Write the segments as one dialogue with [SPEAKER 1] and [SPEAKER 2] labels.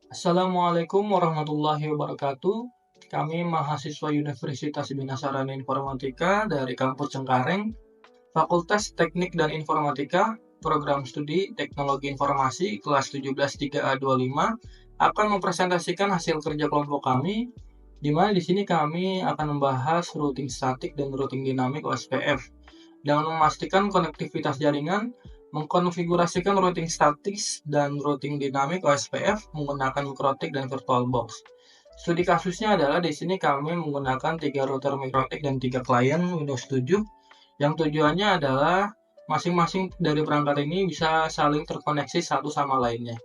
[SPEAKER 1] Assalamualaikum warahmatullahi wabarakatuh. Kami mahasiswa Universitas Bina Sarana Informatika dari Kampus Cengkareng, Fakultas Teknik dan Informatika, Program Studi Teknologi Informasi kelas 17 3A25 akan mempresentasikan hasil kerja kelompok kami, di mana di sini kami akan membahas routing statik dan routing dinamik OSPF dengan memastikan konektivitas jaringan, mengkonfigurasikan routing statis dan routing dinamik OSPF menggunakan mikrotik dan virtualbox. Studi kasusnya adalah di sini kami menggunakan 3 router mikrotik dan 3 klien Windows 7 yang tujuannya adalah masing-masing dari perangkat ini bisa saling terkoneksi satu sama lainnya.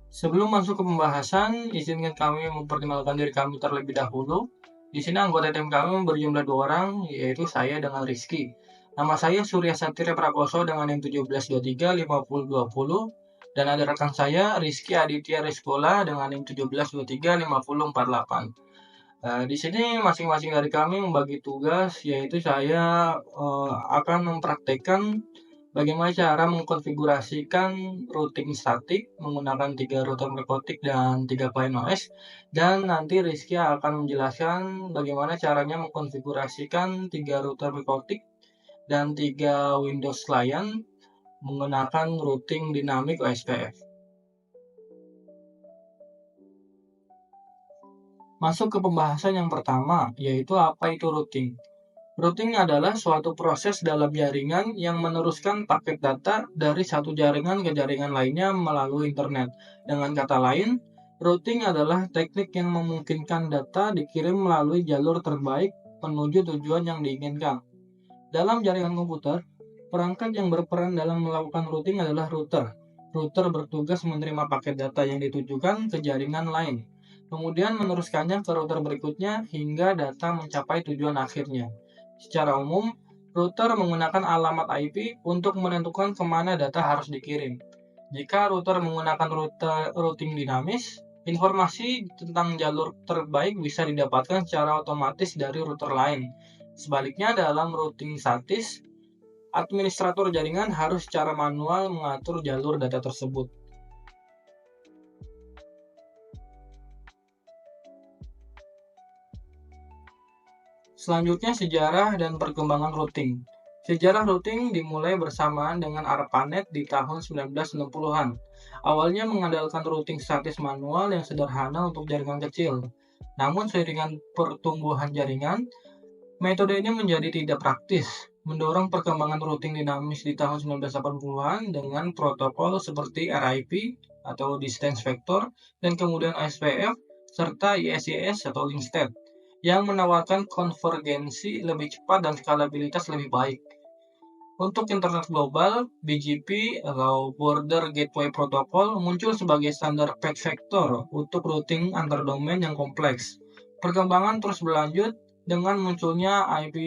[SPEAKER 1] Sebelum masuk ke pembahasan, izinkan kami memperkenalkan diri kami terlebih dahulu. Di sini anggota tim kami berjumlah 2 orang, yaitu saya dengan Rizky. Nama saya Surya Satria Prakoso dengan NIM 17235020 dan ada rekan saya Rizky Aditya Rizkola dengan NIM 17235048. Di sini masing-masing dari kami membagi tugas, yaitu saya akan mempraktekkan bagaimana cara mengkonfigurasikan routing statik menggunakan 3 router mikrotik dan 3 klien OS, dan nanti Rizky akan menjelaskan bagaimana caranya mengkonfigurasikan 3 router mikrotik dan 3 Windows client menggunakan routing dinamik OSPF. Masuk ke pembahasan yang pertama, yaitu apa itu routing. Routing adalah suatu proses dalam jaringan yang meneruskan paket data dari satu jaringan ke jaringan lainnya melalui internet. Dengan kata lain, routing adalah teknik yang memungkinkan data dikirim melalui jalur terbaik menuju tujuan yang diinginkan. Dalam jaringan komputer, perangkat yang berperan dalam melakukan routing adalah router. Router bertugas menerima paket data yang ditujukan ke jaringan lain, kemudian meneruskannya ke router berikutnya hingga data mencapai tujuan akhirnya. Secara umum, router menggunakan alamat IP untuk menentukan kemana data harus dikirim. Jika router menggunakan routing dinamis, informasi tentang jalur terbaik bisa didapatkan secara otomatis dari router lain. Sebaliknya, dalam routing statis, administrator jaringan harus secara manual mengatur jalur data tersebut. Selanjutnya, sejarah dan perkembangan routing. Sejarah routing dimulai bersamaan dengan ARPANET di tahun 1960-an. Awalnya mengandalkan routing statis manual yang sederhana untuk jaringan kecil. Namun seiring pertumbuhan jaringan, metode ini menjadi tidak praktis, mendorong perkembangan routing dinamis di tahun 1980-an dengan protokol seperti RIP atau Distance Vector dan kemudian OSPF serta ISIS atau Link State yang menawarkan konvergensi lebih cepat dan skalabilitas lebih baik. Untuk internet global, BGP atau Border Gateway Protocol muncul sebagai standar path vector untuk routing antar domain yang kompleks. Perkembangan terus berlanjut dengan munculnya IP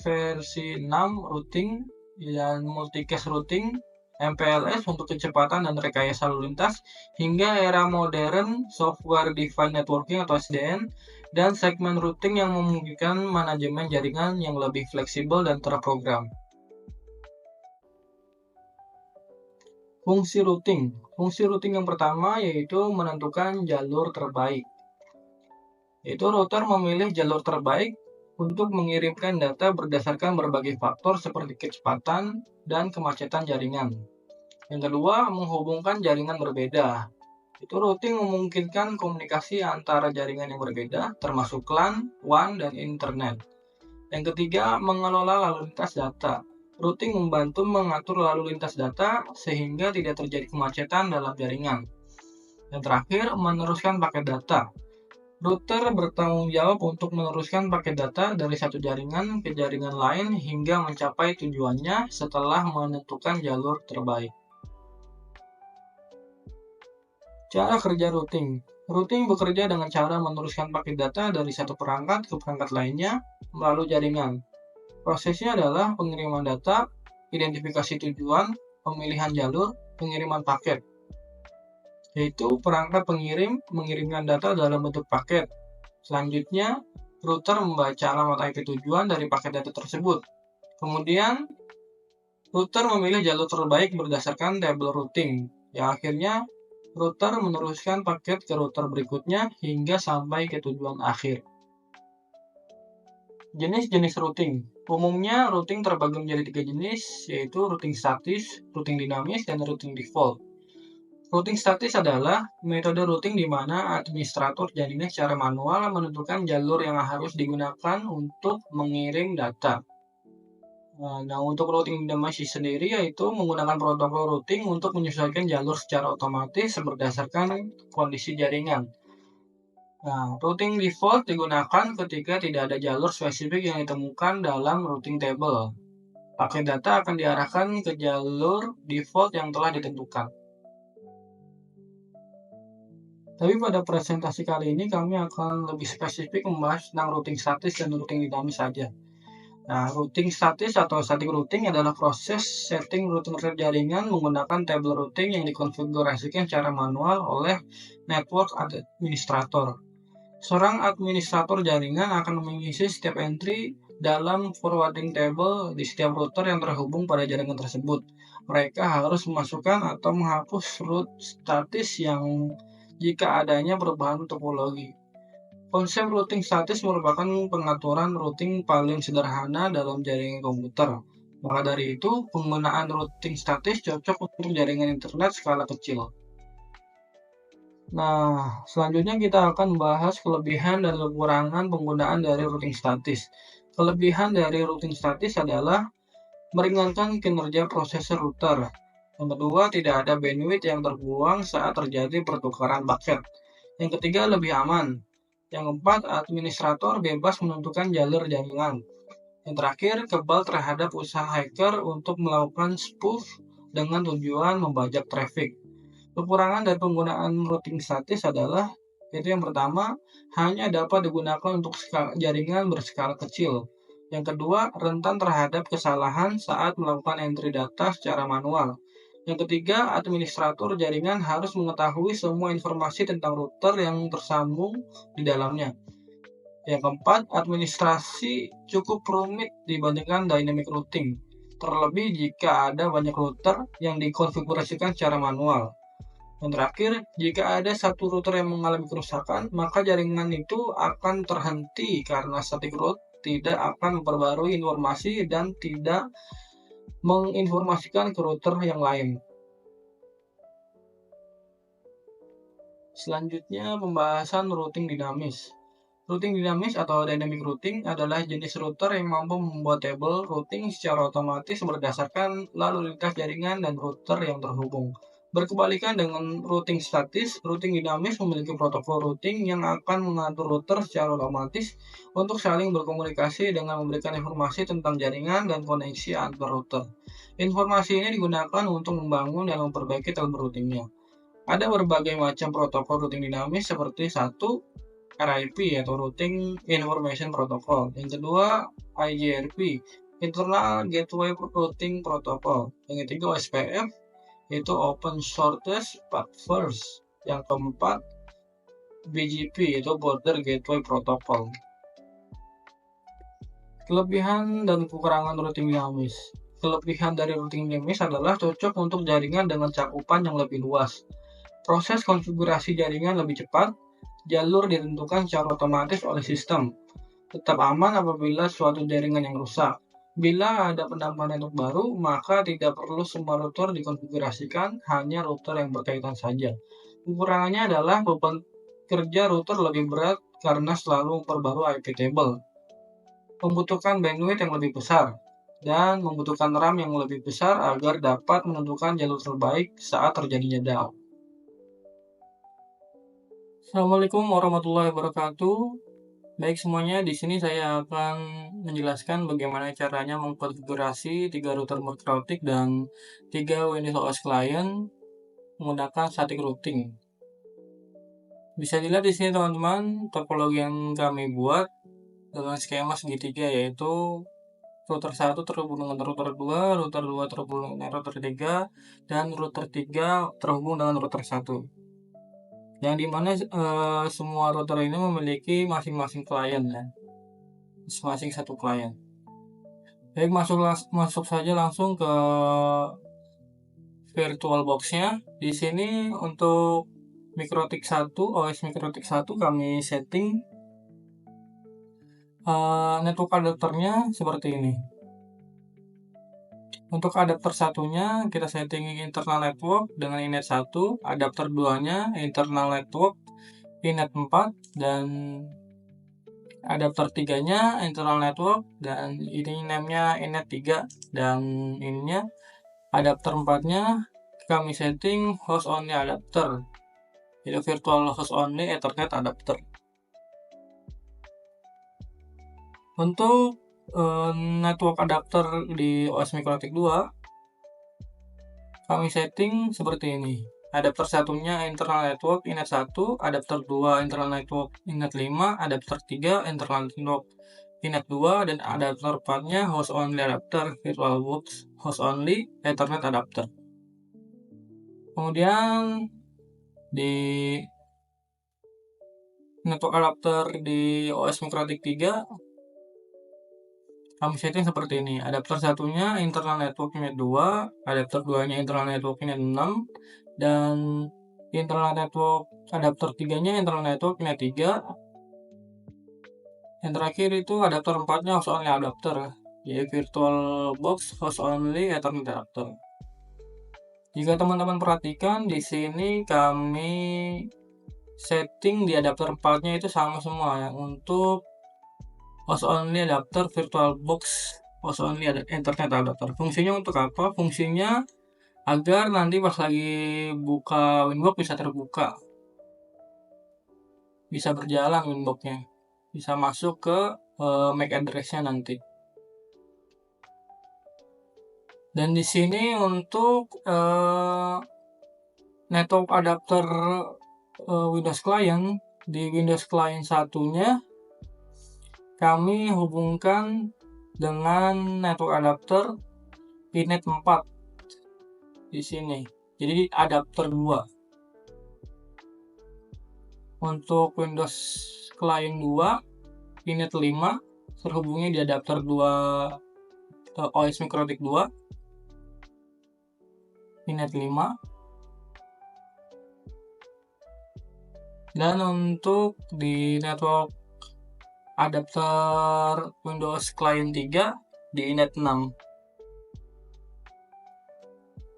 [SPEAKER 1] versi 6 routing dan multicast routing, MPLS untuk kecepatan dan rekayasa lalu lintas, hingga era modern Software Defined Networking atau SDN, dan segmen routing yang memungkinkan manajemen jaringan yang lebih fleksibel dan terprogram. Fungsi routing. Fungsi routing yang pertama yaitu menentukan jalur terbaik. Yaitu router memilih jalur terbaik untuk mengirimkan data berdasarkan berbagai faktor seperti kecepatan dan kemacetan jaringan. Yang kedua, menghubungkan jaringan berbeda. Itu routing memungkinkan komunikasi antara jaringan yang berbeda, termasuk LAN, WAN, dan internet. Yang ketiga, mengelola lalu lintas data. Routing membantu mengatur lalu lintas data sehingga tidak terjadi kemacetan dalam jaringan. Yang terakhir, meneruskan paket data. Router bertanggung jawab untuk meneruskan paket data dari satu jaringan ke jaringan lain hingga mencapai tujuannya setelah menentukan jalur terbaik. Cara kerja routing. Routing bekerja dengan cara meneruskan paket data dari satu perangkat ke perangkat lainnya melalui jaringan. Prosesnya adalah pengiriman data, identifikasi tujuan, pemilihan jalur, pengiriman paket. Yaitu perangkat pengirim mengirimkan data dalam bentuk paket. Selanjutnya, router membaca alamat IP tujuan dari paket data tersebut. Kemudian, Router memilih jalur terbaik berdasarkan tabel routing, yang akhirnya router meneruskan paket ke router berikutnya hingga sampai ke tujuan akhir. Jenis-jenis routing. Umumnya routing terbagi menjadi 3 jenis, yaitu routing statis, routing dinamis, dan routing default. Routing statis adalah metode routing di mana administrator jaringan secara manual menentukan jalur yang harus digunakan untuk mengirim data. Nah, untuk routing dinamis sendiri yaitu menggunakan protokol routing untuk menyesuaikan jalur secara otomatis berdasarkan kondisi jaringan. Nah, routing default digunakan ketika tidak ada jalur spesifik yang ditemukan dalam routing table. Paket data akan diarahkan ke jalur default yang telah ditentukan. Tapi pada presentasi kali ini kami akan lebih spesifik membahas tentang routing statis dan routing dinamis saja. Nah, routing statis atau static routing adalah proses setting routing jaringan menggunakan tabel routing yang dikonfigurasikan secara manual oleh network administrator. Seorang administrator jaringan akan mengisi setiap entry dalam forwarding table di setiap router yang terhubung pada jaringan tersebut. Mereka harus memasukkan atau menghapus route statis yang jika adanya perubahan topologi. Konsep routing statis merupakan pengaturan routing paling sederhana dalam jaringan komputer. Maka dari itu, penggunaan routing statis cocok untuk jaringan internet skala kecil. Nah, selanjutnya kita akan membahas kelebihan dan kekurangan penggunaan dari routing statis. Kelebihan dari routing statis adalah meringankan kinerja prosesor router. Yang kedua, tidak ada bandwidth yang terbuang saat terjadi pertukaran paket. Yang ketiga, lebih aman. Yang keempat, administrator bebas menentukan jalur jaringan. Yang terakhir, kebal terhadap usaha hacker untuk melakukan spoof dengan tujuan membajak traffic. Kekurangan dari penggunaan routing statis adalah yaitu yang pertama, hanya dapat digunakan untuk jaringan berskala kecil. Yang kedua, rentan terhadap kesalahan saat melakukan entry data secara manual. Yang ketiga, administrator jaringan harus mengetahui semua informasi tentang router yang tersambung di dalamnya. Yang keempat, administrasi cukup rumit dibandingkan dynamic routing, terlebih jika ada banyak router yang dikonfigurasikan secara manual. Yang terakhir, jika ada satu router yang mengalami kerusakan, maka jaringan itu akan terhenti karena static route tidak akan memperbarui informasi dan tidak menginformasikan ke router yang lain. Selanjutnya, pembahasan routing dinamis. Routing dinamis atau dynamic routing adalah jenis router yang mampu membuat tabel routing secara otomatis berdasarkan lalu lintas jaringan dan router yang terhubung. Berkebalikan dengan routing statis, routing dinamis memiliki protokol routing yang akan mengatur router secara otomatis untuk saling berkomunikasi dengan memberikan informasi tentang jaringan dan koneksi antar router. Informasi ini digunakan untuk membangun dan memperbaiki tabel routingnya. Ada berbagai macam protokol routing dinamis seperti satu RIP atau Routing Information Protocol. Yang kedua IGRP, Internal Gateway Routing Protocol. Yang ketiga OSPF, yaitu Open Shortest Path First. Yang keempat BGP, yaitu Border Gateway Protocol. Kelebihan dan kekurangan routing dinamis. Kelebihan dari routing dinamis adalah cocok untuk jaringan dengan cakupan yang lebih luas. Proses konfigurasi jaringan lebih cepat, jalur ditentukan secara otomatis oleh sistem. Tetap aman apabila suatu jaringan yang rusak. Bila ada penambahan network baru, maka tidak perlu semua router dikonfigurasikan, hanya router yang berkaitan saja. Kekurangannya adalah beban kerja router lebih berat karena selalu memperbarui IP table. Membutuhkan bandwidth yang lebih besar, dan membutuhkan RAM yang lebih besar agar dapat menentukan jalur terbaik saat terjadinya down. Assalamualaikum warahmatullahi wabarakatuh. Baik semuanya, di sini saya akan menjelaskan bagaimana caranya mengkonfigurasi 3 router multi-routing dan 3 Windows OS client menggunakan static routing. Bisa dilihat di sini teman-teman, topologi yang kami buat dengan skema segitiga, yaitu router 1 terhubung dengan router 2, router 2 terhubung dengan router 3, dan router 3 terhubung dengan router 1. Yang dimana semua router ini memiliki masing-masing klien ya, masing-masing satu klien. Baik, masuk saja langsung ke VirtualBox-nya. Di sini untuk MikroTik 1, OS MikroTik 1 kami setting network adapternya seperti ini. Untuk adapter satunya kita setting internal network dengan inet 1, adapter 2-nya internal network inet 4, dan adapter 3-nya internal network dan ini name-nya inet 3, dan ininya adapter 4-nya kami setting host only adapter, jadi virtual host only Ethernet adapter. Untuk network adapter di OS MikroTik 2 kami setting seperti ini. Adapter satunya internal network inet 1, adapter 2 internal network inet 5, adapter 3 internal network inet 2, dan adapter 4-nya host only adapter VirtualBox host only Ethernet adapter. Kemudian di network adapter di OS MikroTik 3 kami setting seperti ini. Adapter satunya internal network inet 2, adapter 2-nya internal network inet 6, dan internal network adapter 3-nya internal network inet 3. Yang terakhir itu adapter 4-nya host only adapter, yaitu VirtualBox host only Ethernet adapter. Jika teman-teman perhatikan di sini kami setting di adapter 4-nya itu sama semua ya, untuk host only adapter VirtualBox host only Ethernet adapter. Fungsinya untuk apa? Fungsinya agar nanti pas lagi buka Winbox bisa terbuka, bisa berjalan Winbox-nya, bisa masuk ke MAC address-nya nanti. Dan di sini untuk network adapter Windows Client, di Windows Client satunya kami hubungkan dengan network adapter inet 4 di sini. Jadi adapter 2. Untuk Windows Client 2 inet 5 terhubungnya di adapter 2 OS MikroTik 2 inet 5. Dan untuk di network adapter Windows Client 3 di inet 6.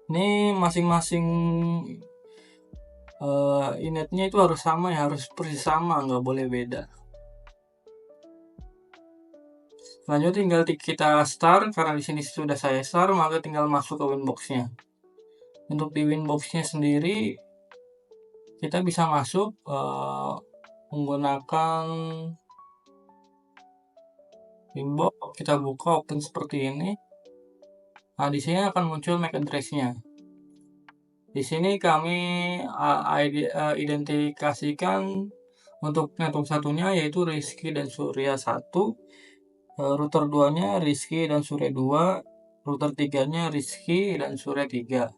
[SPEAKER 1] Ini masing-masing inetnya itu harus sama ya, harus persis sama, nggak boleh beda. Selanjutnya tinggal kita start, karena di sini sudah saya start, maka tinggal masuk ke Winbox-nya. Untuk di Winbox-nya sendiri kita bisa masuk menggunakan Winbox, kita buka open seperti ini. Nah, di sini akan muncul MAC address-nya. Di sini kami identifikasikan untuk network satunya yaitu Rizky dan Surya 1, router 2-nya Rizky dan Surya 2, router 3-nya Rizky dan Surya 3.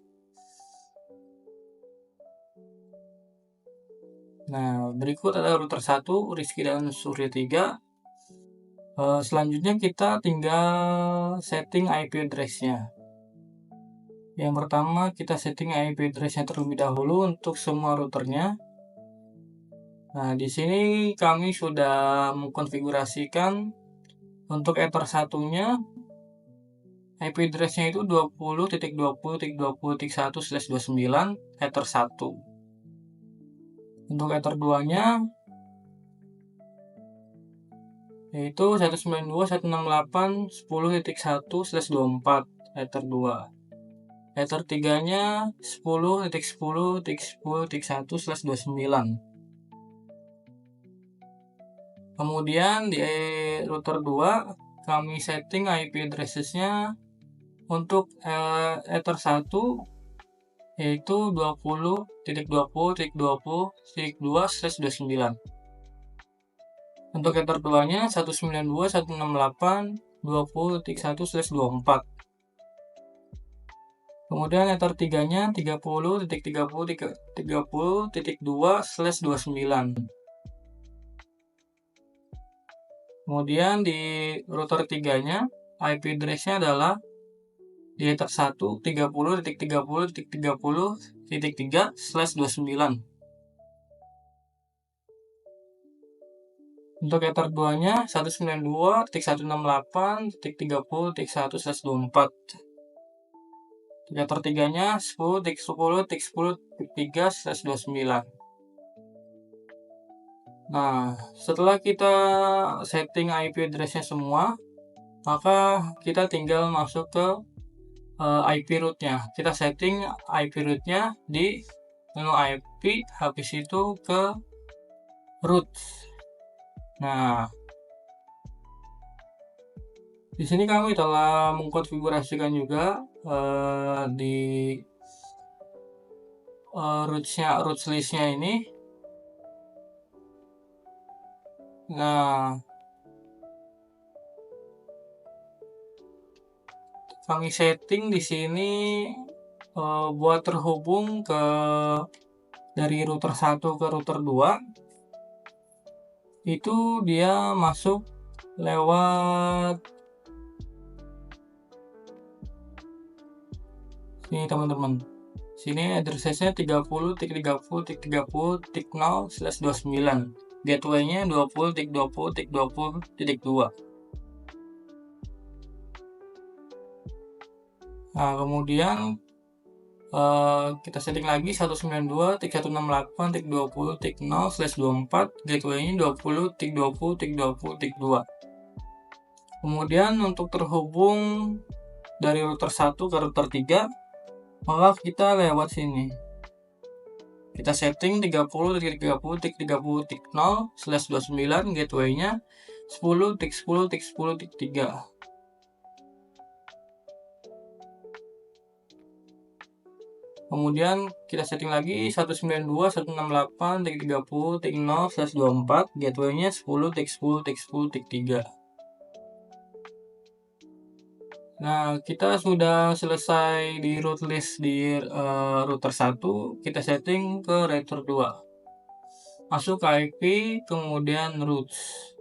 [SPEAKER 1] Nah, berikut ada router 1 Rizky dan Surya 3. Selanjutnya kita tinggal setting IP address-nya. Yang pertama kita setting IP address-nya terlebih dahulu untuk semua routernya. Nah, di sini kami sudah mengkonfigurasikan untuk Ether satunya IP address-nya itu 20.20.20.1/29 Ether 1. Untuk Ether 2-nya yaitu 192.168.10.1/24 Ether 2. Ether 3-nya 10.10.10.1/29. Kemudian di router 2 kami setting IP address-nya untuk Ether 1 yaitu 20.20.20.2/29. Untuk Ether 2-nya 192.168.20.1/24. Kemudian Ether 3-nya 30.30.30.2/29. Kemudian di router 3-nya IP address-nya adalah di header 1 30.30.30.3/29. Untuk header 2-nya 192.168.30.1/24. Header 3-nya 10.10.10.3/29. Nah, setelah kita setting IP address-nya semua, maka kita tinggal masuk ke IP root-nya. Kita setting IP root-nya di menu IP, habis itu ke root. Nah, di sini kami telah mengkonfigurasikan juga di root list-nya ini. Nah, kami setting di sini buat terhubung dari router 1 ke router 2 itu dia masuk lewat sini teman-teman. Sini address-nya 30.30.30.0/29. Gateway-nya 20.20.20.2. Nah, kemudian kita setting lagi 192.168.20.0/24, gateway-nya 20.20.20.2. Kemudian untuk terhubung dari router 1 ke router 3, maka kita lewat sini. Kita setting 30.30.30.0/29, gateway-nya 10.10.10.3. Kemudian kita setting lagi 192.168.30.0/24, gateway-nya 10.10.10.3. Nah, kita sudah selesai di root list di router 1, kita setting ke router 2. Masuk ke IP, kemudian roots.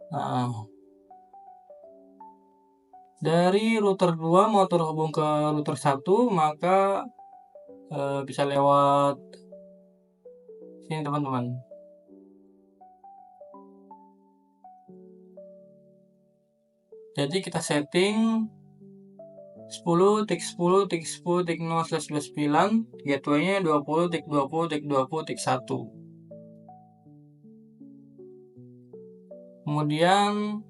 [SPEAKER 1] Nah, dari router 2 mau terhubung ke router 1, maka bisa lewat sini teman-teman. Jadi kita setting 10.10.10.0/29, gateway-nya 20.20.20.1. Kemudian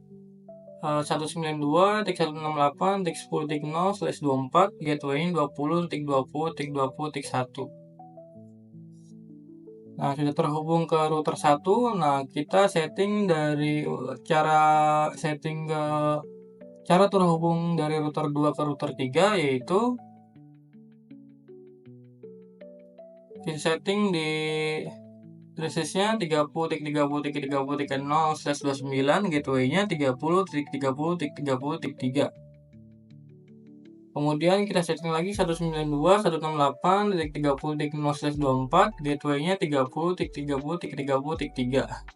[SPEAKER 1] 192.168.10.0/24, gateway-nya 20.20.20.1. Nah, sudah terhubung ke router 1. Nah, kita setting dari cara terhubung dari router 2 ke router 3, yaitu kita setting di address-nya 30.30.30.30.0/29, gateway-nya 30.30.30.3. Kemudian kita setting lagi 192.168.30.0/24, gateway-nya 30.30.30.3.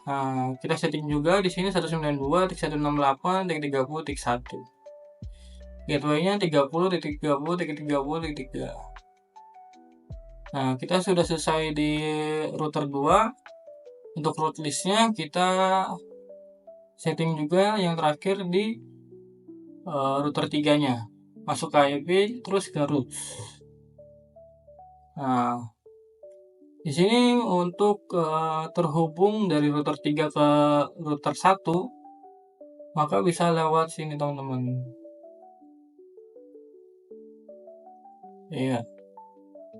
[SPEAKER 1] Nah, kita setting juga di sini 192.168.30.1. Gateway-nya 30.30.30.3. Nah, kita sudah selesai di router 2. Untuk root list-nya kita setting juga yang terakhir di router 3-nya. Masuk ke IP, terus ke root. Nah, di sini untuk terhubung dari router 3 ke router 1, maka bisa lewat sini teman-teman. Iya.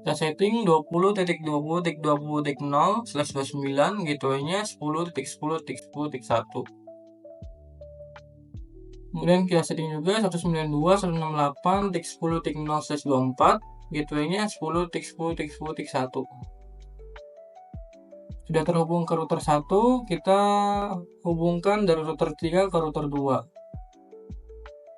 [SPEAKER 1] Kita setting 20.20.20.0/29, gateway-nya 10.10.10.1. Kemudian kita setting juga 192.168.10.0/24, gateway-nya 10.10.10.1. Sudah terhubung ke router 1, kita hubungkan dari router 3 ke router 2.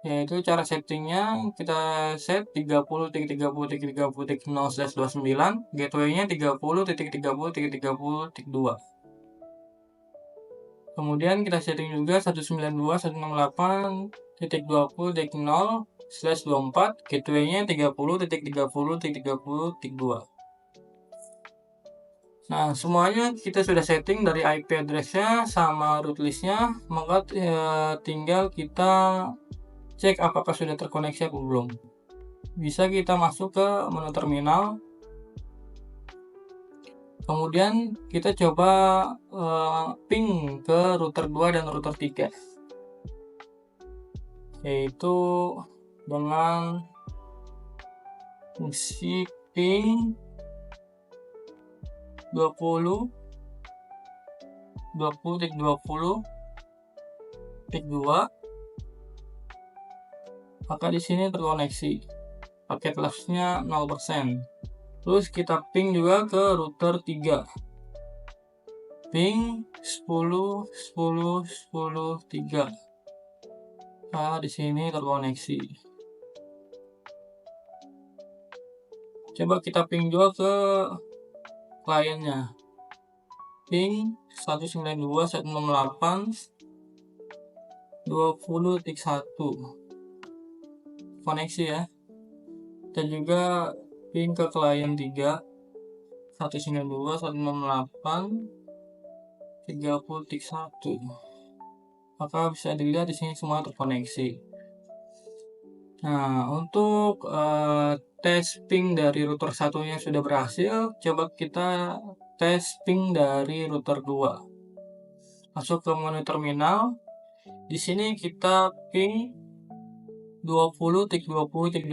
[SPEAKER 1] Yaitu cara settingnya kita set 30.30.30.0/29, gateway-nya 30.30.30.30.2. Kemudian kita setting juga 192.168.20.0/24, gateway-nya 30.30.30.30.2. Nah, semuanya kita sudah setting dari IP address-nya sama root list-nya, maka tinggal kita cek apakah sudah terkoneksi atau belum. Bisa kita masuk ke menu terminal, kemudian kita coba ping ke router 2 dan router 3, yaitu dengan fungsi ping 20.20.20.2, maka di sini terkoneksi, paket loss-nya 0%. Terus kita ping juga ke router 3, ping 10.10.10.3. Nah, di sini terkoneksi. Coba kita ping juga ke kliennya, ping 192.168.20.1, koneksi ya. Dan juga ping ke klien 3, 192.168.30.1, maka bisa dilihat di sini semua terkoneksi. Nah, untuk tes ping dari router satunya sudah berhasil, coba kita tes ping dari router 2. Masuk ke menu terminal, di sini kita ping 20.20.20.1.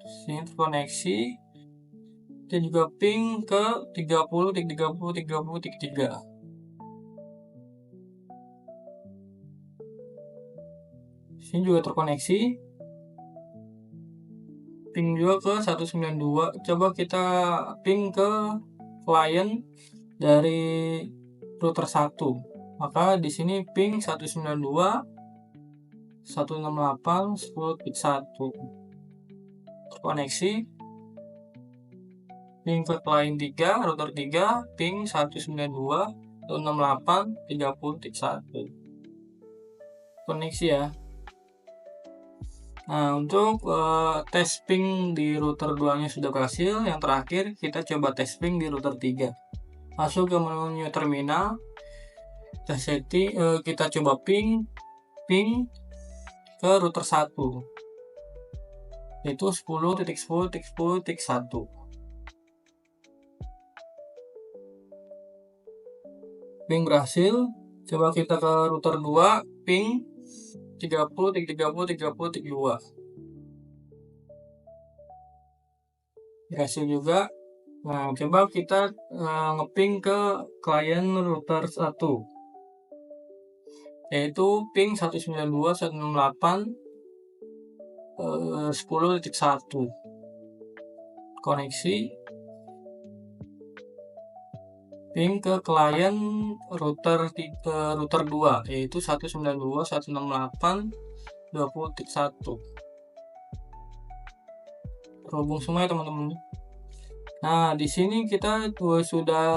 [SPEAKER 1] Sini terkoneksi. Dan juga ping ke 30.30.30.3. Sini juga terkoneksi. Ping juga ke 192. Coba kita ping ke klien dari router 1. Maka di sini ping 192.168.10.1, terkoneksi. Ping ke klien 3, router 3, ping 192.168.30.1, koneksi ya. Nah, untuk tes ping di router 2 nya sudah berhasil. Yang terakhir kita coba tes ping di router 3. Masuk ke menu terminal, kita setting, kita coba ping ke router 1, yaitu 10.10.10.1. Ping berhasil. Coba kita ke router 2, ping 30.30.30.2, berhasil juga. Nah, coba kita ngeping ke klien router 1, yaitu ping 192.168.10.1, koneksi. Ping ke klien router 2, yaitu 192.168.20.1. Terhubung semua ya teman-teman. Nah, di sini kita sudah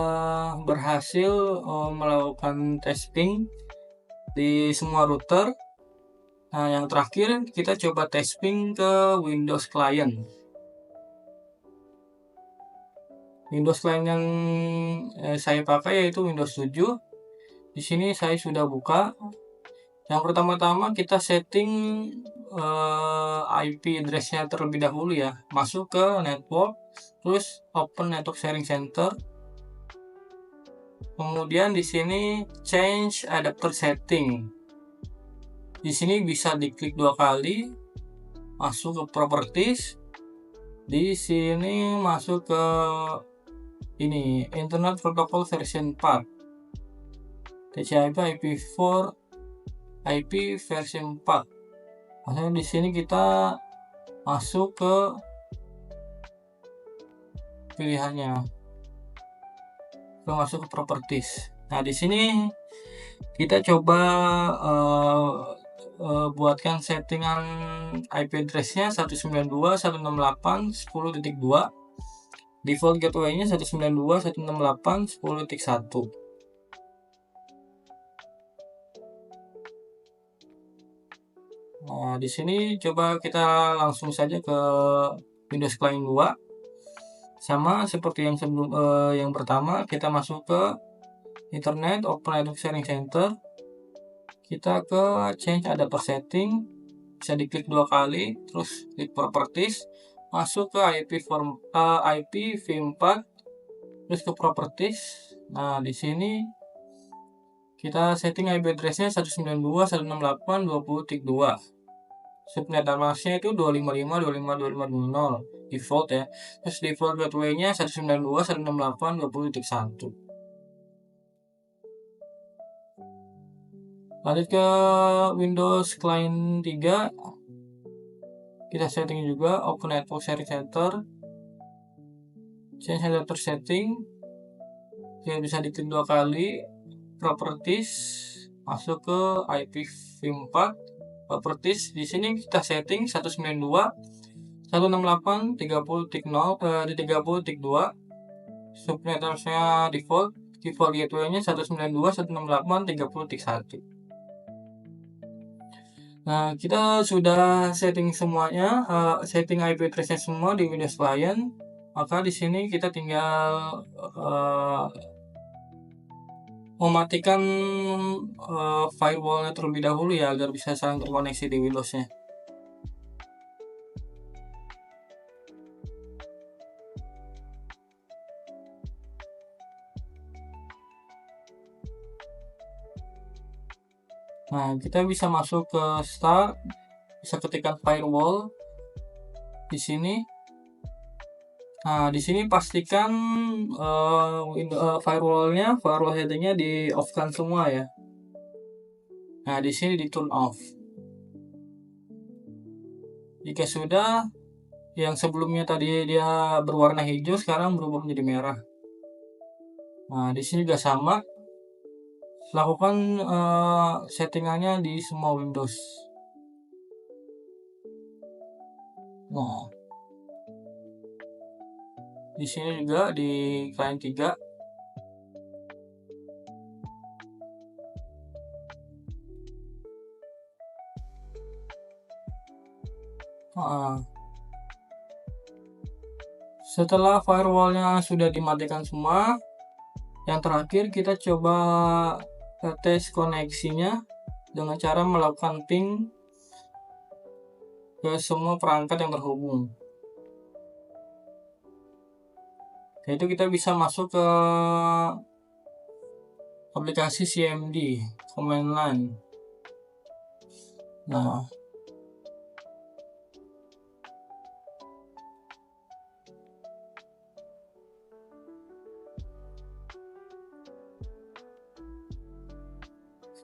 [SPEAKER 1] berhasil melakukan tes ping di semua router. Nah, yang terakhir kita coba tes ping ke Windows client. Windows client yang saya pakai yaitu Windows 7. Di sini saya sudah buka. Yang pertama-tama kita setting IP address-nya terlebih dahulu ya. Masuk ke network, terus open network sharing center. Kemudian di sini change adapter setting. Di sini bisa diklik 2 kali, masuk ke properties. Di sini masuk ke ini Internet Protocol version 4, TCP IP4 IP version 4. Maksudnya di sini kita masuk ke pilihannya, kita masuk ke properties. Nah, di sini kita coba buatkan settingan IP address-nya 192.168.10.2. Default gateway-nya 192.168.10.1. Nah, di sini coba kita langsung saja ke Windows Client 2. Sama seperti yang yang pertama, kita masuk ke Internet, Open Network Sharing Center. Kita ke Change Adapter Setting, bisa diklik 2 kali, terus klik Properties, masuk ke IPv4, terus ke Properties. Nah, di sini kita setting IP address-nya 192.168.20.2. Subnet address-nya itu 255.255.250 default ya. Terus default gateway-nya 192.168.20.1. Lanjut ke Windows Client 3, kita setting juga Open Network Sharing Center, Change Adapter Setting, kita bisa diklik 2 kali, Properties, masuk ke IPv4, Properties. Di sini kita setting 192.168.30.0.30.2, subnet address-nya default gateway-nya 192.168.30.1. Nah, kita sudah setting semuanya, setting IP address-nya semua di Windows Client. Maka di sini kita tinggal mematikan firewall-nya terlebih dahulu ya, agar bisa saling terkoneksi di Windows-nya. Nah, kita bisa masuk ke Start, bisa ketikkan firewall di sini. Nah, di sini pastikan firewall headingnya di off-kan semua ya. Nah, di sini di turn off. Jika sudah, yang sebelumnya tadi dia berwarna hijau, sekarang berubah menjadi merah. Nah, di sini juga sama. Lakukan settingannya di semua Windows. Nah, di sini juga di Client 3. Setelah firewallnya sudah dimatikan semua, yang terakhir kita coba tes koneksinya dengan cara melakukan ping ke semua perangkat yang terhubung. Yaitu kita bisa masuk ke aplikasi CMD, command line. Nah,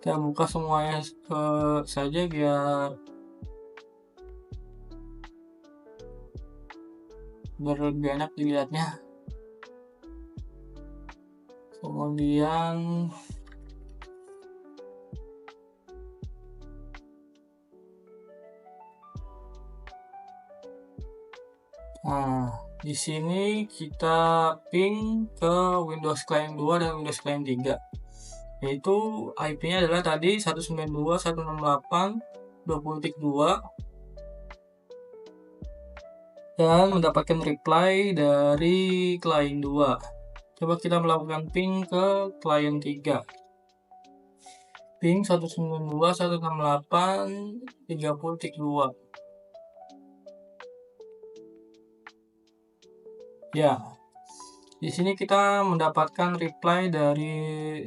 [SPEAKER 1] kita buka semuanya saja biar lebih enak dilihatnya. Kemudian di sini kita ping ke Windows Client 2 dan Windows Client 3. Yaitu IP-nya adalah tadi 192.168.20.2 dan mendapatkan reply dari Client 2. Coba kita melakukan ping ke Client 3. Ping 192.168.30.2. Ya, di sini kita mendapatkan reply dari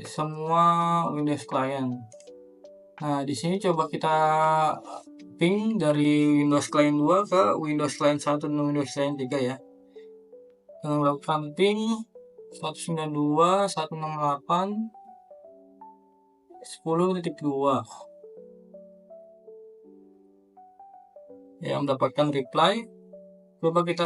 [SPEAKER 1] semua Windows Client. Nah, di sini coba kita ping dari Windows Client 2 ke Windows Client 1 dan Windows Client 3 ya. Dengan melakukan ping 192.168.10.2. Ya, mendapatkan reply. Coba kita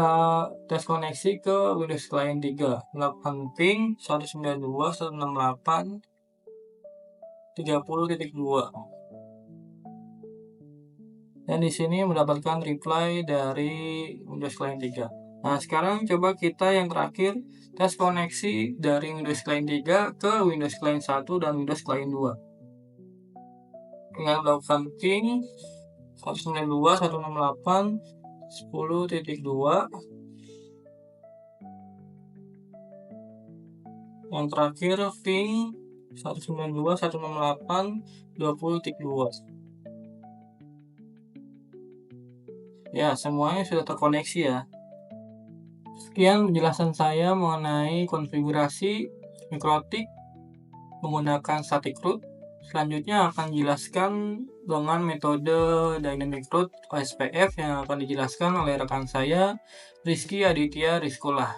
[SPEAKER 1] tes koneksi ke Windows Client 3. Melakukan ping 192.168.30.2. Dan di sini mendapatkan reply dari Windows Client 3. Nah, sekarang coba kita yang terakhir tes koneksi dari Windows Client 3 ke Windows Client 1 dan Windows Client 2. Dengan melakukan ping 192.168.10.2. Yang terakhir ping 192.168.20.2. Ya, semuanya sudah terkoneksi ya. Sekian penjelasan saya mengenai konfigurasi mikrotik menggunakan static root. Selanjutnya akan dijelaskan dengan metode dynamic root OSPF yang akan dijelaskan oleh rekan saya, Rizky Aditya Rizkulah.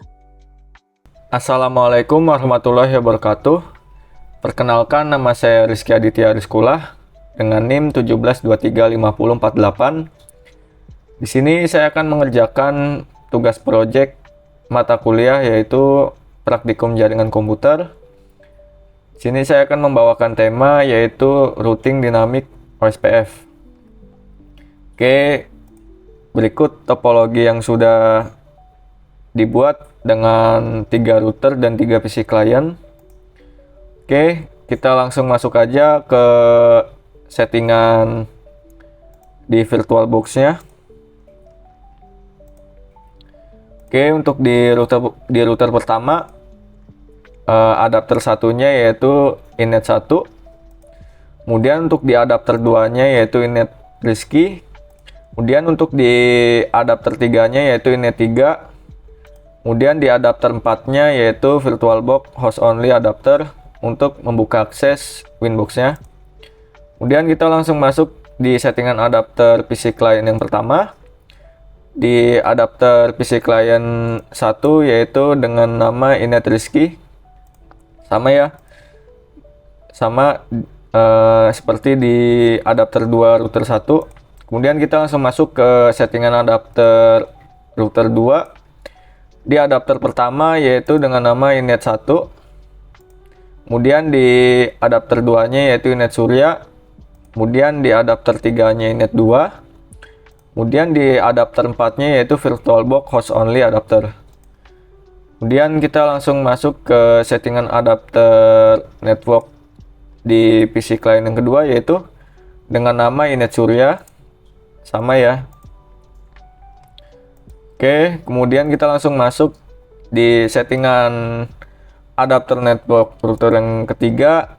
[SPEAKER 2] Assalamualaikum warahmatullahi wabarakatuh. Perkenalkan, nama saya Rizky Aditya Rizkulah dengan NIM 17235048. Di sini saya akan mengerjakan tugas proyek mata kuliah yaitu praktikum jaringan komputer. Di sini saya akan membawakan tema yaitu routing dinamik OSPF. Oke, berikut topologi yang sudah dibuat dengan 3 router dan 3 PC client. Oke, kita langsung masuk aja ke settingan di VirtualBox-nya. Oke, untuk di router pertama, adapter satunya yaitu Inet 1. Kemudian untuk di adapter 2-nya yaitu Inet Rizky. Kemudian untuk di adapter 3-nya yaitu Inet 3. Kemudian di adapter 4-nya yaitu VirtualBox host only adapter untuk membuka akses Winbox-nya. Kemudian kita langsung masuk di settingan adapter PC client yang pertama. Di adapter PC client 1 yaitu dengan nama Inet Rizky. Sama ya. Sama seperti di adapter 2 router 1. Kemudian kita langsung masuk ke settingan adapter router 2. Di adapter pertama yaitu dengan nama Inet 1. Kemudian di adapter 2-nya yaitu Inet Surya. Kemudian di adapter 3-nya Inet 2. Kemudian di adapter 4-nya yaitu VirtualBox host only adapter. Kemudian kita langsung masuk ke settingan adapter network di PC client yang kedua yaitu dengan nama Inet Surya. Sama ya. Oke, kemudian kita langsung masuk di settingan adapter network router yang ketiga.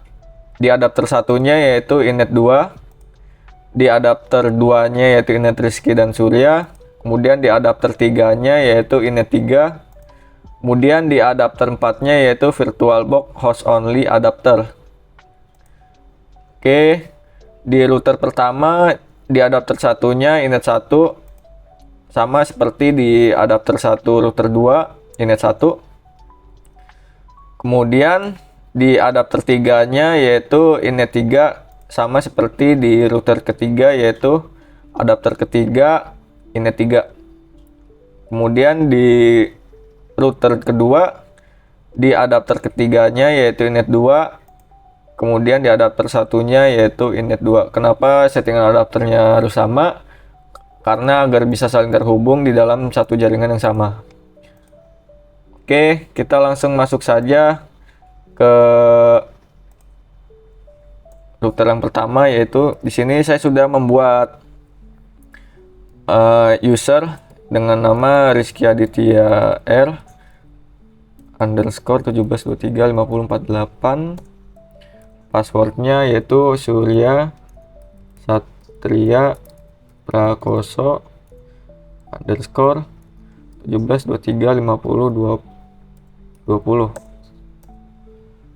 [SPEAKER 2] Di adapter satunya yaitu Inet 2. Di adapter 2-nya yaitu Inet Rizky dan Surya. Kemudian di adapter 3-nya yaitu Inet 3. Kemudian di adapter 4-nya yaitu VirtualBox host only adapter. Oke, di router pertama di adapter satunya Inet 1. Sama seperti di adapter 1 router 2 Inet 1. Kemudian di adapter 3-nya yaitu Inet 3. Sama seperti di router ketiga yaitu adapter ketiga Inet 3. Kemudian di router kedua di adapter ketiganya yaitu Inet 2. Kemudian di adapter satunya yaitu Inet 2. Kenapa settingan adapternya harus sama? Karena agar bisa saling terhubung di dalam satu jaringan yang sama. Oke, kita langsung masuk saja ke router yang pertama yaitu di sini saya sudah membuat user dengan nama Rizky Aditya R underscore 17235048. Passwordnya yaitu Surya Satria Prakoso underscore 17235020.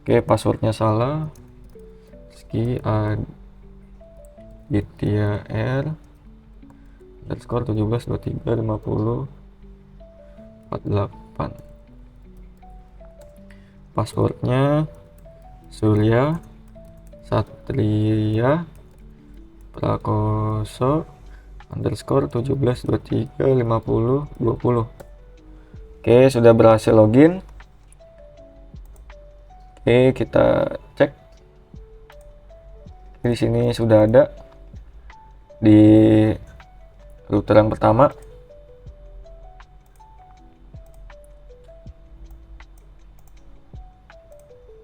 [SPEAKER 2] Oke, passwordnya salah. Rizky Aditya R underscore 17235048. Passwordnya Surya Satria Prakoso underscore 17235020. Oke, sudah berhasil login. Oke, kita cek. Di sini sudah ada di router yang pertama.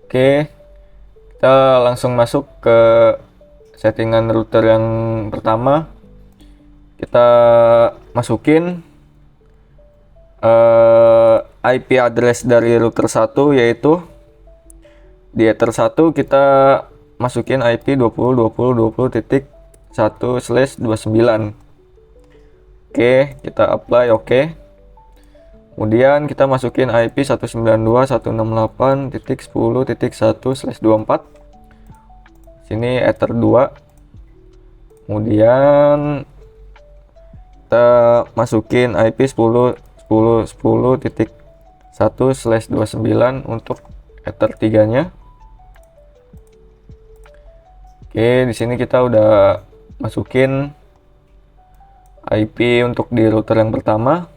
[SPEAKER 2] Oke, kita langsung masuk ke settingan router yang pertama kita masukin IP address dari router 1, yaitu di ether 1 kita masukin IP 20.20.20.1/29. Oke, kita apply oke. Kemudian kita masukin IP 192.168.10.1/24. Sini ether 2. Kemudian kita masukin IP 10.10.10.1/29 untuk ether 3-nya. Oke, di sini kita udah masukin IP untuk di router yang pertama.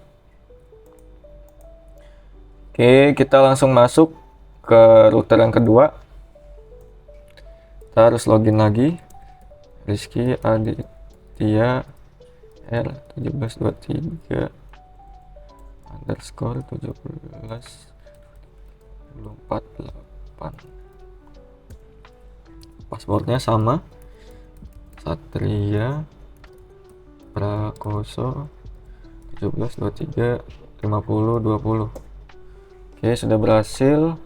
[SPEAKER 2] Oke, kita langsung masuk ke router yang kedua. Kita harus login lagi. Rizky Aditya R1723 underscore 1748. Passwordnya sama, Satria Prakoso 1723 5020. Oke, sudah berhasil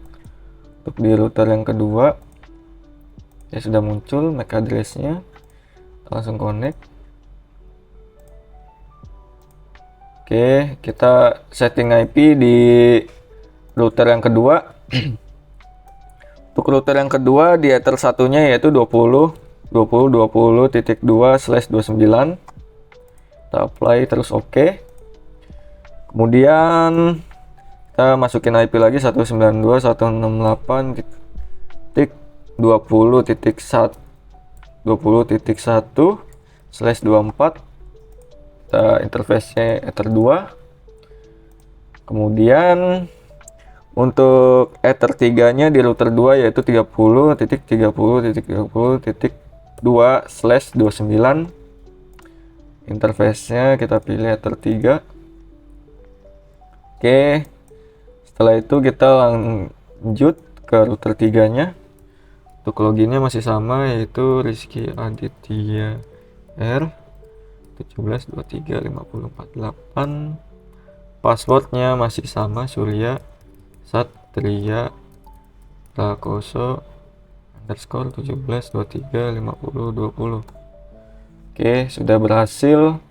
[SPEAKER 2] untuk di router yang kedua. Ya, sudah muncul MAC address-nya. Langsung connect. Oke, kita setting IP di router yang kedua. Untuk router yang kedua di ether satunya yaitu 20.20.20.2/29. Kita apply terus oke. Kemudian kita masukin IP lagi 192.168.20.1/24. Kita interface-nya ether 2. Kemudian untuk ether 3-nya di router 2 yaitu 30.30.30.2/29. Interface-nya kita pilih ether 3. Oke. Setelah itu kita lanjut ke router 3-nya. Untuk loginnya masih sama, yaitu Rizky Aditya R 17235048. Passwordnya masih sama, Surya Satria Prakoso underscore 17235020. Oke, sudah berhasil.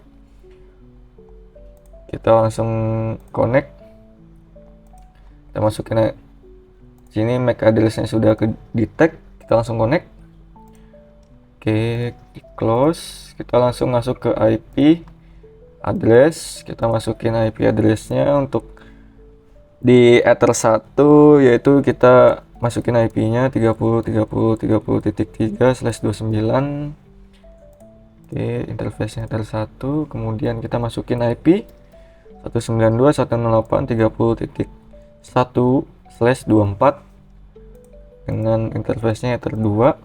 [SPEAKER 2] Kita langsung connect. Kita masukin sini MAC address-nya sudah ke detect. Kita langsung connect. Oke, di close. Kita langsung masuk ke IP address. Kita masukin IP address-nya untuk di ether 1, yaitu kita masukin IP-nya 30.30.30.3/29. Oke, interface-nya ether 1. Kemudian kita masukin IP 192.168.30.1/24 dengan interface-nya ether 2.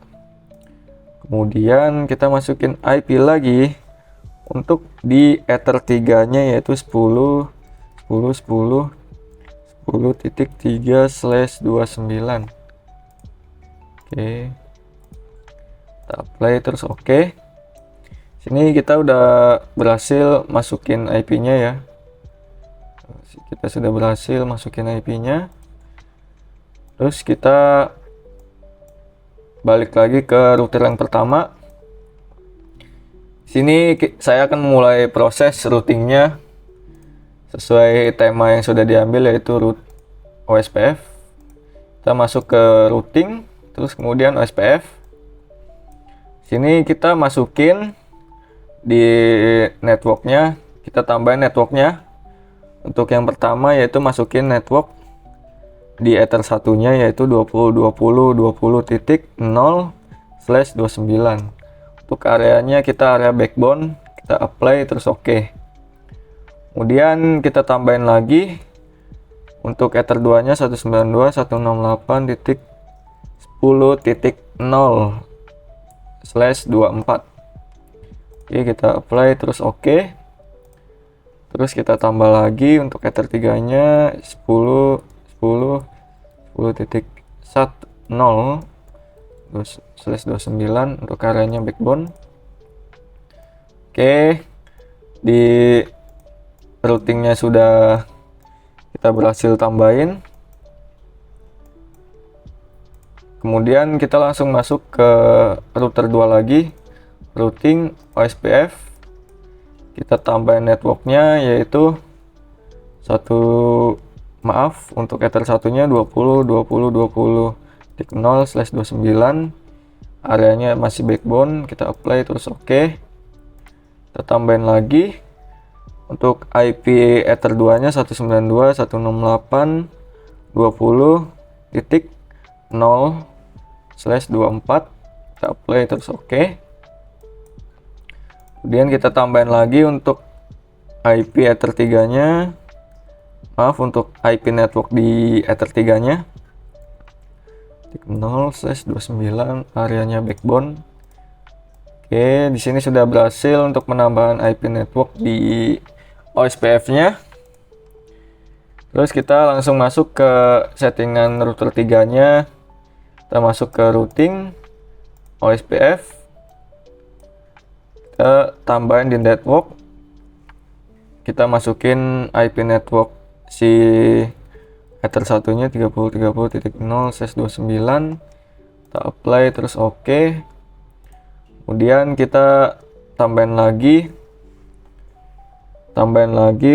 [SPEAKER 2] Kemudian kita masukin IP lagi untuk di ether 3-nya yaitu 10.10.10.3/29. Oke. Kita apply terus oke. Sini kita udah berhasil masukin IP-nya ya. Kita sudah berhasil masukin IP-nya. Terus kita balik lagi ke router yang pertama. Sini saya akan memulai proses routingnya sesuai tema yang sudah diambil, yaitu root OSPF. Kita masuk ke routing, terus kemudian OSPF. Sini kita masukin di networknya, kita tambahin networknya. Untuk yang pertama yaitu masukin network di ether satunya yaitu 20.20.20.0/29. Untuk areanya kita area backbone, kita apply terus oke. Kemudian kita tambahin lagi untuk ether 2-nya 192.168.10.0/24. Oke, kita apply terus oke. Terus kita tambah lagi untuk ether 3-nya 10.10.10/29 untuk areanya backbone. Oke. di routingnya sudah kita berhasil tambahin. Kemudian kita langsung masuk ke router 2 lagi, routing OSPF. Kita tambahin networknya yaitu untuk ether satunya 20.20.20.0/29. Areanya masih backbone, kita apply terus oke. Kita tambahin lagi untuk IP ether 2 nya 192.168.20.0/24. kita apply terus oke. Kemudian kita tambahin lagi untuk IP ether 3 nya, untuk IP network di ether 3 nya 0/29, areanya backbone. Oke, di sini sudah berhasil untuk penambahan IP network di OSPF nya. Terus kita langsung masuk ke settingan router 3 nya. Kita masuk ke routing OSPF, kita tambahin di network, kita masukin IP network si ether satunya 30.30.0/29. kita apply terus oke. Kemudian kita tambahin lagi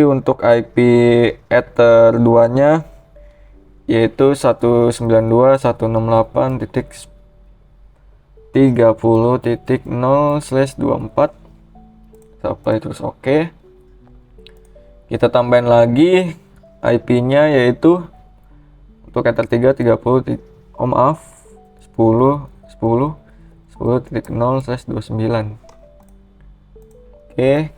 [SPEAKER 2] untuk IP ether 2 nya yaitu 192.168.30.0/24. kita apply terus oke. Kita tambahin lagi IP nya yaitu untuk ether 3 10.10.10.0/29. Oke.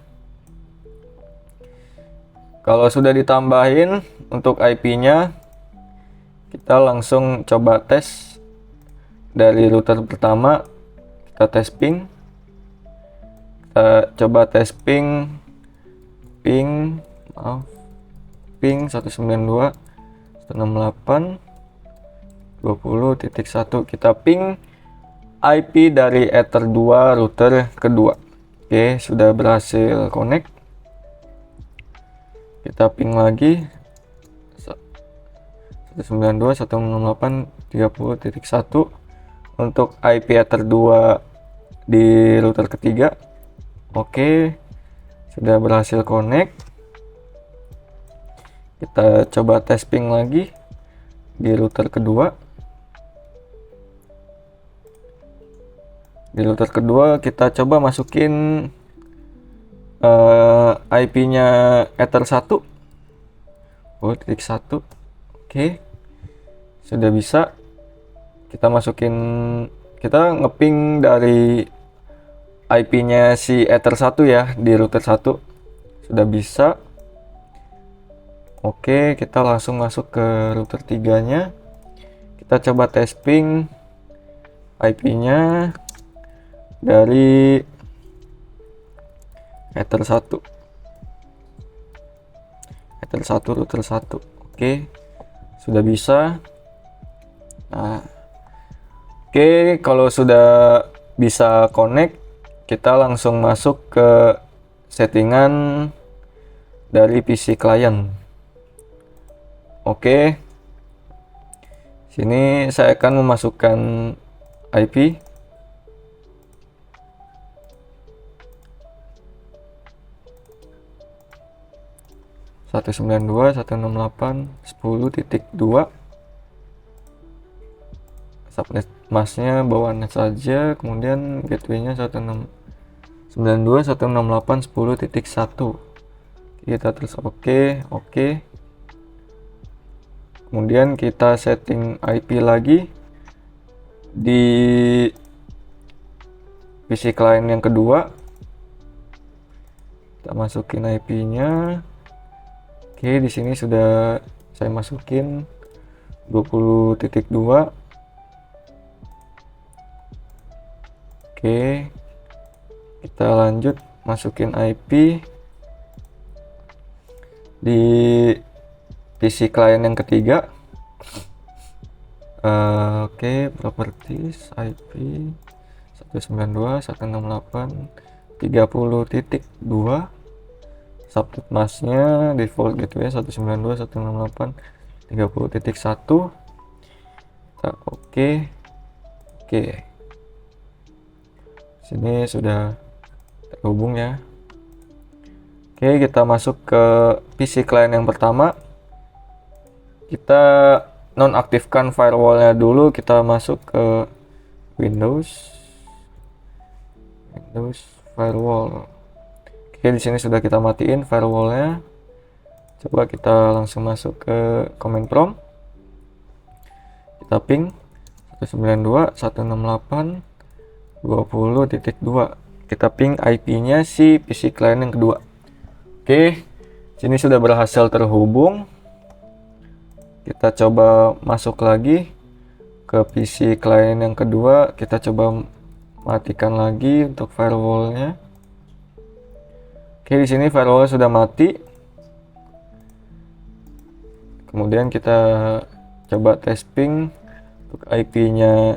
[SPEAKER 2] Kalau sudah ditambahin untuk IP nya, kita langsung coba tes dari router pertama. Kita tes ping, kita coba tes ping 192.168.20.1. kita ping IP dari ether 2 router kedua. Oke, sudah berhasil connect. Kita ping lagi 192.168.30.1 untuk IP ether 2 di router ketiga. Oke, sudah berhasil connect. Kita coba tes ping lagi di router kedua. Di router kedua kita coba masukin IP nya ether 1. Oke, sudah bisa. Kita masukin, kita ngeping dari IP nya si ether 1 ya di router 1. Sudah bisa. Oke, kita langsung masuk ke router 3 nya. Kita coba tes ping IP nya dari ether 1 router 1. Oke, sudah bisa. Nah, oke, kalau sudah bisa connect, kita langsung masuk ke settingan dari PC client. Oke, sini saya akan memasukkan IP 192.168.10.2. subnet masknya bawa net saja, kemudian gateway-nya 192.168.10.1. kita terus oke. Kemudian kita setting IP lagi di PC client yang kedua. Kita masukin IP-nya. Oke, di sini sudah saya masukin 20.2. Oke, kita lanjut masukin IP di PC client yang ketiga. Oke, properties IP 192.168.30.2. subnet masknya default gateway 192.168.30.1. Kita oke. Sini sudah terhubung ya. Oke, kita masuk ke PC client yang pertama. Kita nonaktifkan firewallnya dulu. Kita masuk ke Windows firewall. Oke, di sini sudah kita matiin firewallnya. Coba kita langsung masuk ke command prompt. Kita ping 192.168.20.2. Kita ping IP-nya si PC client yang kedua. Oke, sini sudah berhasil terhubung. Kita coba masuk lagi ke PC client yang kedua. Kita coba matikan lagi untuk firewallnya. Oke, di sini firewall sudah mati. Kemudian kita coba tes ping untuk IP-nya.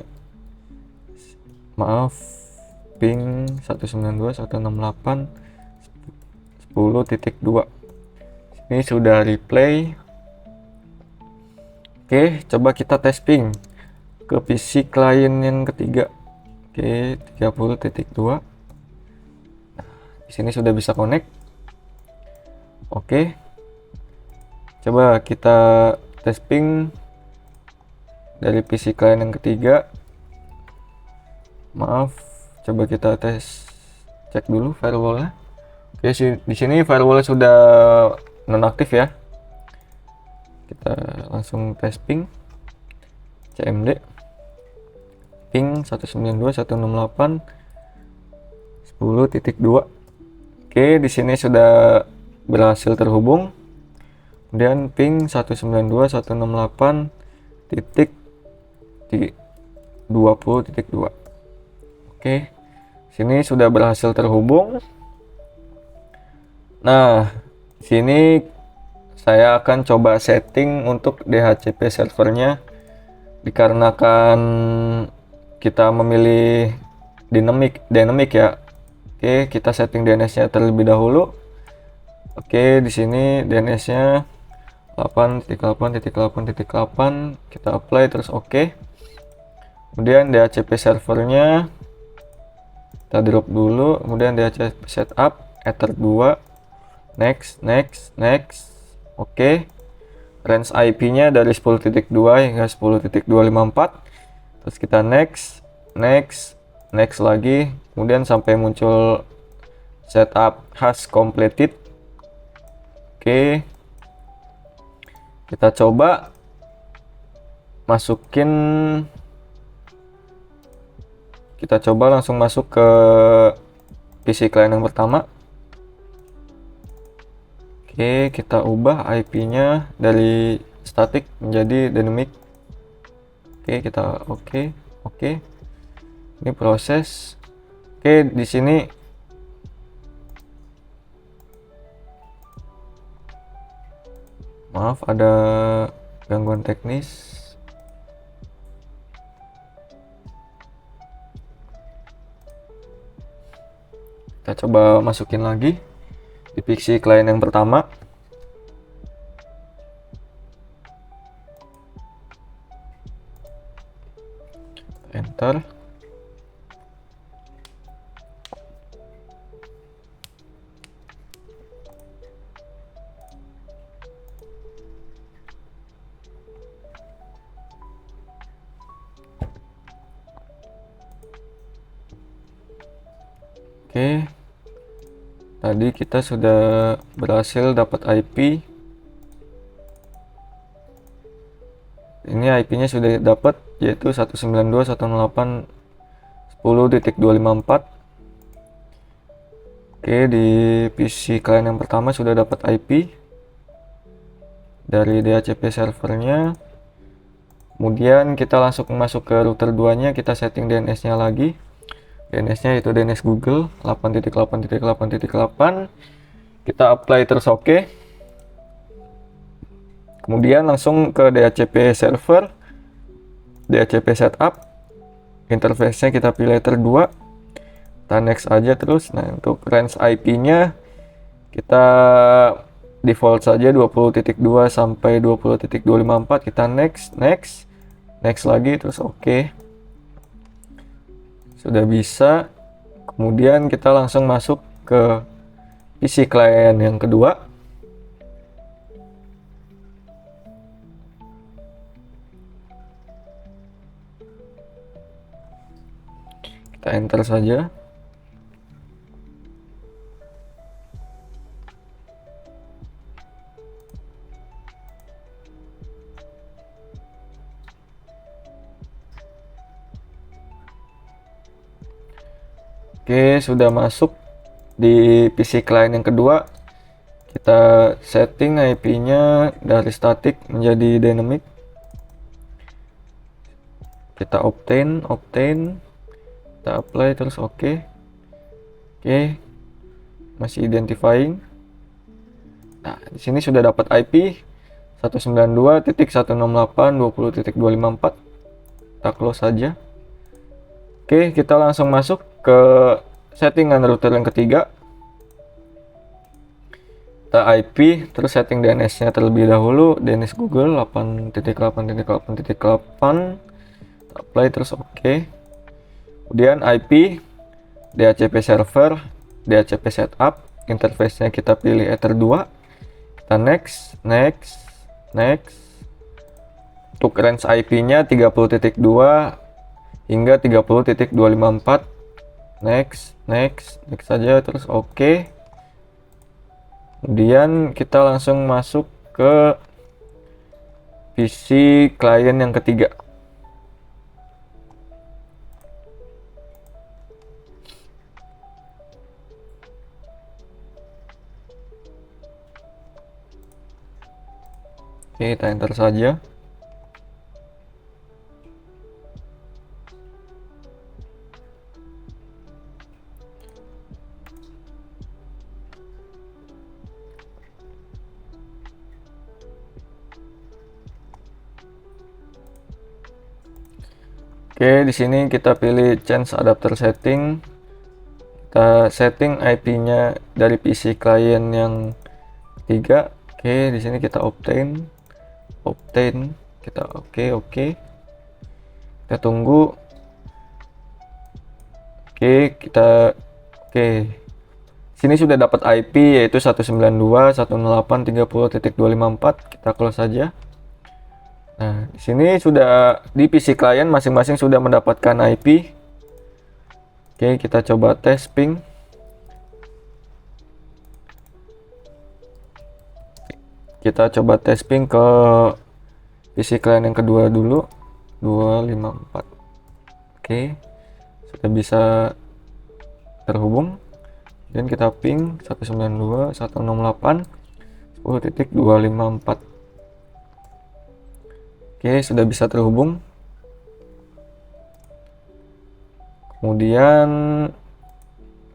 [SPEAKER 2] Ping 192.168.10.2. Ini sudah replay. Oke, coba kita tes ping ke PC client yang ketiga. Oke, 30.2. Di sini sudah bisa connect. Oke. Coba kita tes ping dari PC client yang ketiga. Coba kita cek dulu firewallnya. Oke, di sini firewall sudah nonaktif ya. Kita langsung tes ping cmd ping 192.168.10.2. Oke, di sini sudah berhasil terhubung. Kemudian ping 192.168.20.2. Oke, sini sudah berhasil terhubung. Nah, sini saya akan coba setting untuk DHCP servernya, dikarenakan kita memilih dynamic ya. Oke, kita setting DNS-nya terlebih dahulu. Oke, di sini DNS-nya 8.8.8.8. Kita apply terus oke. Kemudian DHCP servernya kita drop dulu, kemudian DHCP setup ether 2, next. Oke. Range IP-nya dari 10.2 hingga 10.254. Terus kita next lagi, kemudian sampai muncul setup hash completed. Oke. Kita coba langsung masuk ke PC client yang pertama. Oke, kita ubah IP-nya dari static menjadi dynamic. Oke, kita oke. Ini proses. Oke, di sini maaf ada gangguan teknis. Kita coba masukin lagi di PC client yang pertama. Enter. Oke. Tadi kita sudah berhasil dapat IP. Ini IP-nya sudah dapat, yaitu 192.168.10.254. Oke, di PC client yang pertama sudah dapat IP dari DHCP servernya. Kemudian kita langsung masuk ke router 2-nya, kita setting DNS-nya lagi. DNS-nya itu DNS Google 8.8.8.8. Kita apply terus oke. Kemudian langsung ke DHCP server, DHCP setup, interface-nya kita pilih ether 2, kita next aja terus. Nah, untuk range IP-nya Kita default saja 20.2 sampai 20.254. Kita next lagi, terus oke. Sudah bisa. Kemudian kita langsung masuk ke PC client yang kedua. Kita enter saja. Oke, sudah masuk di PC client yang kedua. Kita setting IP-nya dari static menjadi dynamic. Kita obtain, kita apply, terus oke. Oke, masih identifying. Nah, di sini sudah dapat IP 192.168.20.254. Kita close saja. Oke, kita langsung masuk ke settingan router yang ketiga. Kita IP, terus setting DNS-nya terlebih dahulu. DNS Google 8.8.8.8. Apply, terus oke. Kemudian IP, DHCP server, DHCP setup. Interface-nya kita pilih Ether 2. Kita next. Untuk range IP-nya 30.2 hingga 30.254. Next saja, terus oke. Kemudian kita langsung masuk ke PC client yang ketiga. Oke, kita enter saja. Oke, di sini kita pilih change adapter setting. Kita setting IP-nya dari PC client yang ketiga. Oke, di sini kita obtain. Kita oke. Kita tunggu. Oke. Sini sudah dapat IP yaitu 192.168.30.254. Kita close saja. Nah, di sini sudah di PC client masing-masing sudah mendapatkan IP. Oke, kita coba tes ping. Kita coba tes ping ke PC client yang kedua dulu. 254. Oke, sudah bisa terhubung. Dan kita ping 192.168.10.254. Oke, sudah bisa terhubung. Kemudian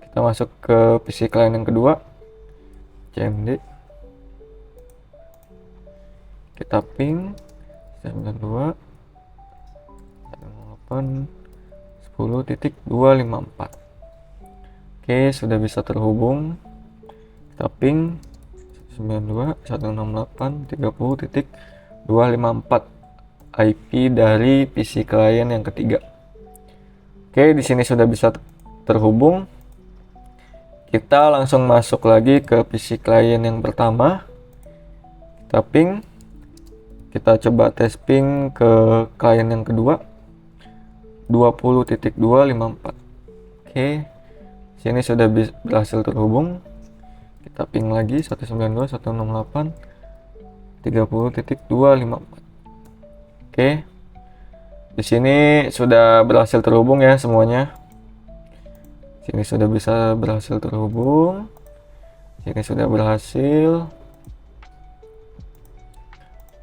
[SPEAKER 2] kita masuk ke PC client yang kedua. CMD. Kita ping 92.168.10.254. Oke, sudah bisa terhubung. Kita ping 192.168.30.254. IP dari PC client yang ketiga. Oke, di sini sudah bisa terhubung. Kita langsung masuk lagi ke PC client yang pertama. Kita ping. Kita coba tes ping ke client yang kedua. 20.254. Oke. Sini sudah berhasil terhubung. Kita ping lagi 192.168.30.254. Oke, di sini sudah berhasil terhubung ya semuanya. Sini sudah bisa berhasil terhubung. Sini sudah berhasil.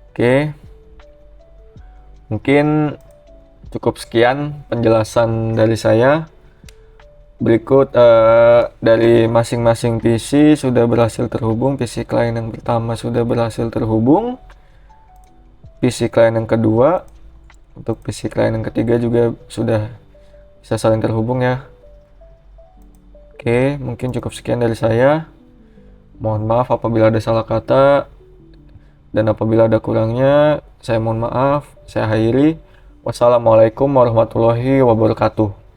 [SPEAKER 2] Oke, mungkin cukup sekian penjelasan dari saya. Berikut dari masing-masing PC sudah berhasil terhubung. PC client yang pertama sudah berhasil terhubung. PC client yang kedua, untuk PC client yang ketiga juga sudah bisa saling terhubung ya. Oke, mungkin cukup sekian dari saya. Mohon maaf apabila ada salah kata dan apabila ada kurangnya, saya mohon maaf. Saya akhiri. Wassalamualaikum warahmatullahi wabarakatuh.